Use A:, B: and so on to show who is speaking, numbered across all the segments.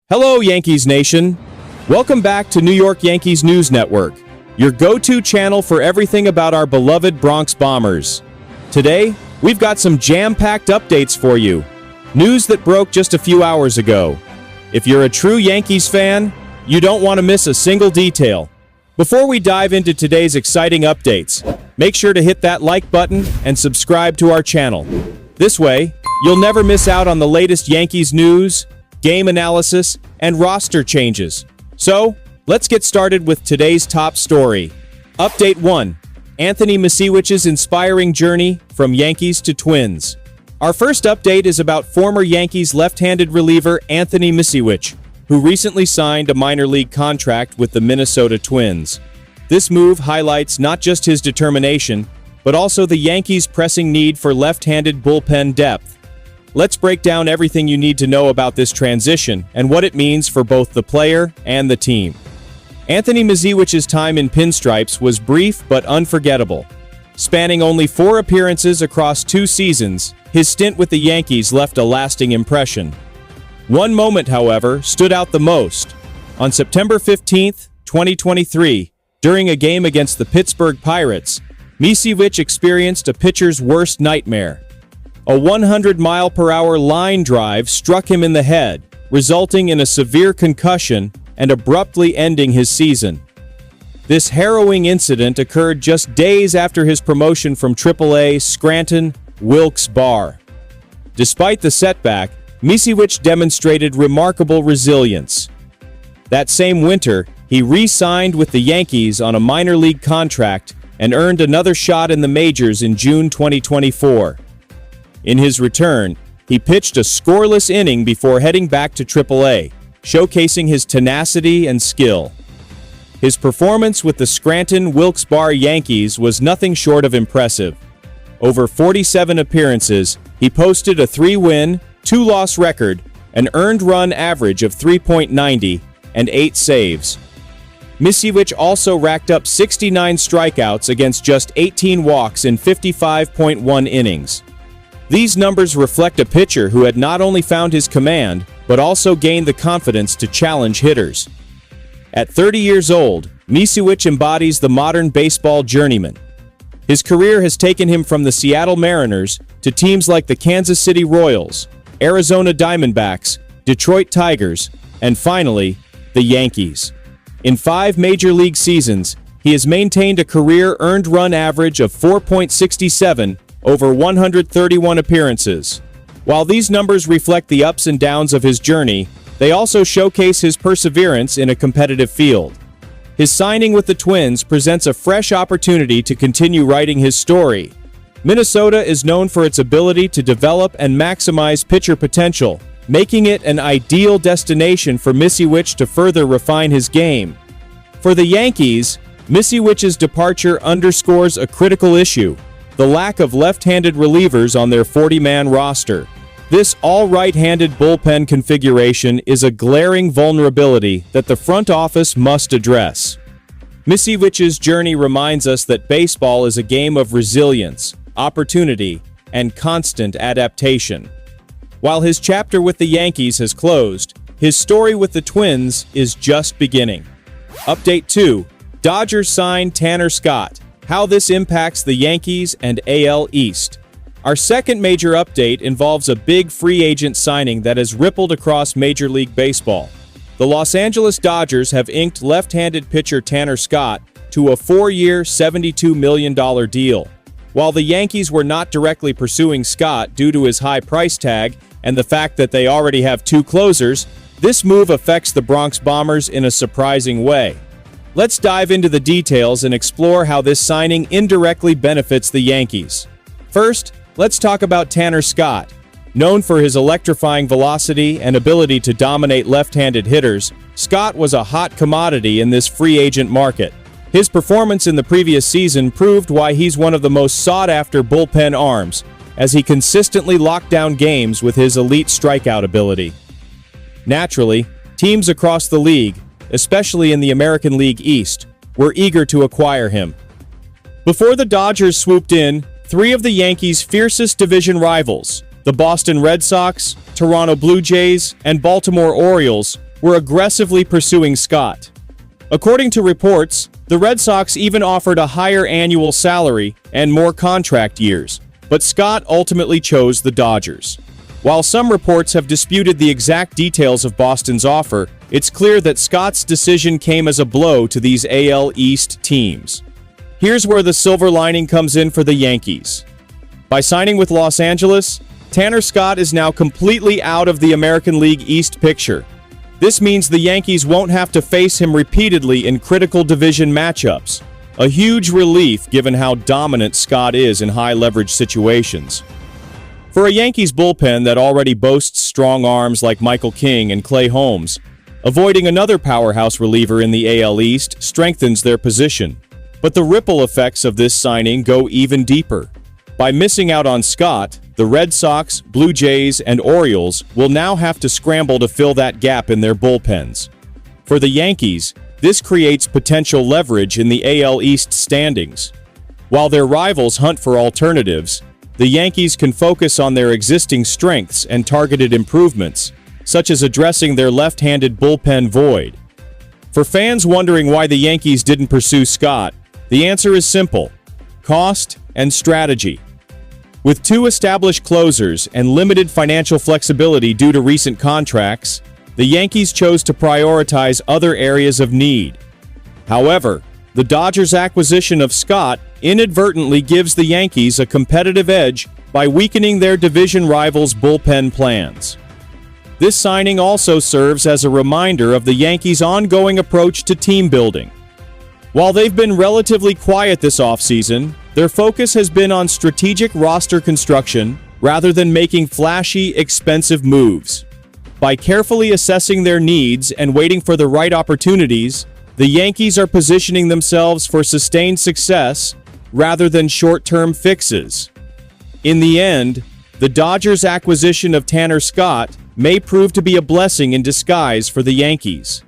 A: Hello, Yankees Nation. Welcome back to New York Yankees News Network, your go-to channel for everything about our beloved Bronx Bombers. Today, we've got some jam-packed updates for you. News that broke just a few hours ago. If you're a true Yankees fan, you don't want to miss a single detail. Before we dive into today's exciting updates, make sure to hit that like button and subscribe to our channel. This way, you'll never miss out on the latest Yankees news, game analysis, and roster changes. So, let's get started with today's top story. Update 1. Anthony Misiewicz's inspiring journey from Yankees to Twins. Our first update is about former Yankees left-handed reliever Anthony Misiewicz, who recently signed a minor league contract with the Minnesota Twins. This move highlights not just his determination, but also the Yankees' pressing need for left-handed bullpen depth. Let's break down everything you need to know about this transition and what it means for both the player and the team. Anthony Misiewicz's time in pinstripes was brief but unforgettable. Spanning only 4 appearances across 2 seasons, his stint with the Yankees left a lasting impression. One moment, however, stood out the most. On September 15, 2023, during a game against the Pittsburgh Pirates, Misiewicz experienced a pitcher's worst nightmare. A 100-mile-per-hour line drive struck him in the head, resulting in a severe concussion and abruptly ending his season. This harrowing incident occurred just days after his promotion from AAA Scranton Wilkes Barre. Despite the setback, Misiewicz demonstrated remarkable resilience. That same winter, he re-signed with the Yankees on a minor league contract and earned another shot in the majors in June 2024. In his return, he pitched a scoreless inning before heading back to AAA, showcasing his tenacity and skill. His performance with the Scranton Wilkes Barre Yankees was nothing short of impressive. Over 47 appearances, he posted a 3-win, 2-loss record, an earned run average of 3.90, and 8 saves. Misiewicz also racked up 69 strikeouts against just 18 walks in 55.1 innings. These numbers reflect a pitcher who had not only found his command, but also gained the confidence to challenge hitters. At 30 years old, Misiewicz embodies the modern baseball journeyman. His career has taken him from the Seattle Mariners to teams like the Kansas City Royals, Arizona Diamondbacks, Detroit Tigers, and finally, the Yankees. In 5 major league seasons, he has maintained a career earned run average of 4.67 over 131 appearances. While these numbers reflect the ups and downs of his journey, they also showcase his perseverance in a competitive field. His signing with the Twins presents a fresh opportunity to continue writing his story. Minnesota is known for its ability to develop and maximize pitcher potential, making it an ideal destination for Misiewicz to further refine his game. For the Yankees, Misiewicz's departure underscores a critical issue: the lack of left-handed relievers on their 40-man roster. This all-right-handed bullpen configuration is a glaring vulnerability that the front office must address. Misiewicz's journey reminds us that baseball is a game of resilience, opportunity, and constant adaptation. While his chapter with the Yankees has closed, his story with the Twins is just beginning. Update 2. Dodgers sign Tanner Scott. How this impacts the Yankees and AL East. Our second major update involves a big free agent signing that has rippled across Major League Baseball. The Los Angeles Dodgers have inked left-handed pitcher Tanner Scott to a 4-year, $72 million deal. While the Yankees were not directly pursuing Scott due to his high price tag and the fact that they already have 2 closers, this move affects the Bronx Bombers in a surprising way. Let's dive into the details and explore how this signing indirectly benefits the Yankees. First, let's talk about Tanner Scott. Known for his electrifying velocity and ability to dominate left-handed hitters, Scott was a hot commodity in this free agent market. His performance in the previous season proved why he's one of the most sought-after bullpen arms, as he consistently locked down games with his elite strikeout ability. Naturally, teams across the league, especially in the American League East, were eager to acquire him. Before the Dodgers swooped in, 3 of the Yankees' fiercest division rivals, the Boston Red Sox, Toronto Blue Jays, and Baltimore Orioles, were aggressively pursuing Scott. According to reports, the Red Sox even offered a higher annual salary and more contract years, but Scott ultimately chose the Dodgers. While some reports have disputed the exact details of Boston's offer, it's clear that Scott's decision came as a blow to these AL East teams. Here's where the silver lining comes in for the Yankees. By signing with Los Angeles, Tanner Scott is now completely out of the American League East picture. This means the Yankees won't have to face him repeatedly in critical division matchups, a huge relief given how dominant Scott is in high-leverage situations. For a Yankees bullpen that already boasts strong arms like Michael King and Clay Holmes, avoiding another powerhouse reliever in the AL East strengthens their position. But the ripple effects of this signing go even deeper. By missing out on Scott, the Red Sox, Blue Jays, and Orioles will now have to scramble to fill that gap in their bullpens. For the Yankees, this creates potential leverage in the AL East standings. While their rivals hunt for alternatives, the Yankees can focus on their existing strengths and targeted improvements, such as addressing their left-handed bullpen void. For fans wondering why the Yankees didn't pursue Scott, the answer is simple: cost and strategy. With two established closers and limited financial flexibility due to recent contracts, the Yankees chose to prioritize other areas of need. However, the Dodgers' acquisition of Scott inadvertently gives the Yankees a competitive edge by weakening their division rivals' bullpen plans. This signing also serves as a reminder of the Yankees' ongoing approach to team building. While they've been relatively quiet this offseason, their focus has been on strategic roster construction rather than making flashy, expensive moves. By carefully assessing their needs and waiting for the right opportunities, the Yankees are positioning themselves for sustained success rather than short-term fixes. In the end, the Dodgers' acquisition of Tanner Scott may prove to be a blessing in disguise for the Yankees.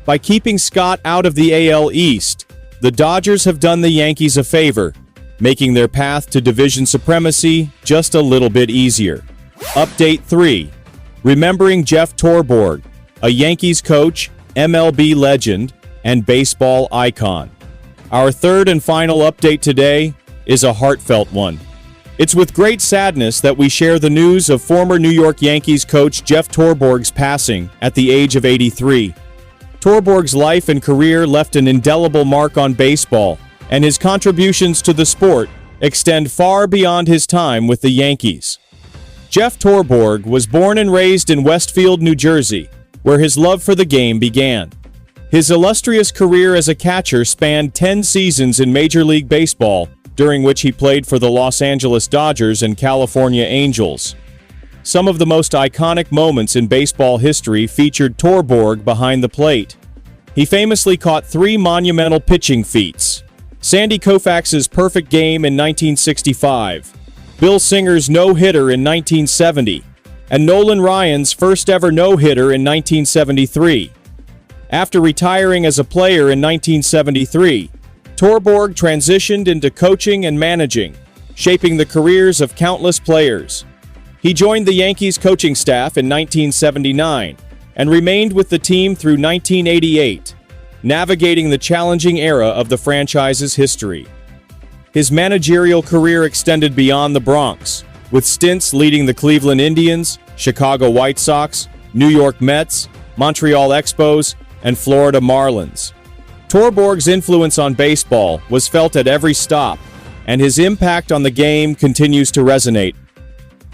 A: By keeping Scott out of the AL East, the Dodgers have done the Yankees a favor, making their path to division supremacy just a little bit easier. Update 3. Remembering Jeff Torborg, a Yankees coach, MLB legend, and baseball icon. Our third and final update today is a heartfelt one. It's with great sadness that we share the news of former New York Yankees coach Jeff Torborg's passing at the age of 83. Torborg's life and career left an indelible mark on baseball, and his contributions to the sport extend far beyond his time with the Yankees. Jeff Torborg was born and raised in Westfield, New Jersey, where his love for the game began. His illustrious career as a catcher spanned 10 seasons in Major League Baseball, during which he played for the Los Angeles Dodgers and California Angels. Some of the most iconic moments in baseball history featured Torborg behind the plate. He famously caught 3 monumental pitching feats: Sandy Koufax's perfect game in 1965, Bill Singer's no-hitter in 1970, and Nolan Ryan's first-ever no-hitter in 1973. After retiring as a player in 1973, Torborg transitioned into coaching and managing, shaping the careers of countless players. He joined the Yankees coaching staff in 1979 and remained with the team through 1988, navigating the challenging era of the franchise's history. His managerial career extended beyond the Bronx, with stints leading the Cleveland Indians, Chicago White Sox, New York Mets, Montreal Expos, and Florida Marlins. Torborg's influence on baseball was felt at every stop, and his impact on the game continues to resonate.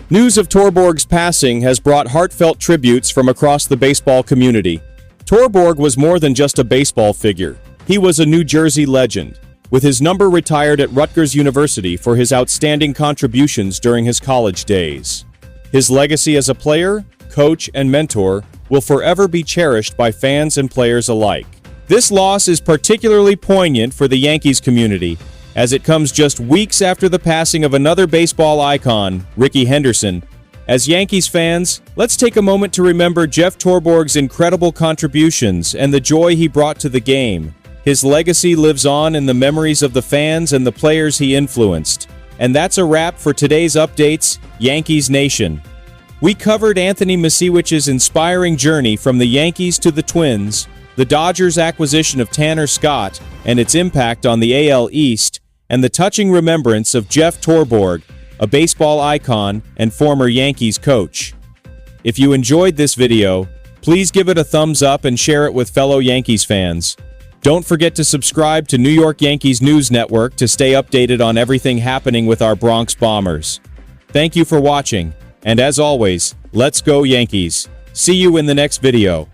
A: News of Torborg's passing has brought heartfelt tributes from across the baseball community. Torborg was more than just a baseball figure. He was a New Jersey legend, with his number retired at Rutgers University for his outstanding contributions during his college days. His legacy as a player, coach, and mentor will forever be cherished by fans and players alike. This loss is particularly poignant for the Yankees community, as it comes just weeks after the passing of another baseball icon, Rickey Henderson. As Yankees fans, let's take a moment to remember Jeff Torborg's incredible contributions and the joy he brought to the game. His legacy lives on in the memories of the fans and the players he influenced. And that's a wrap for today's updates, Yankees Nation. We covered Anthony Misiewicz's inspiring journey from the Yankees to the Twins, the Dodgers' acquisition of Tanner Scott and its impact on the AL East, and the touching remembrance of Jeff Torborg, a baseball icon and former Yankees coach. If you enjoyed this video, please give it a thumbs up and share it with fellow Yankees fans. Don't forget to subscribe to New York Yankees News Network to stay updated on everything happening with our Bronx Bombers. Thank you for watching, and as always, let's go Yankees. See you in the next video.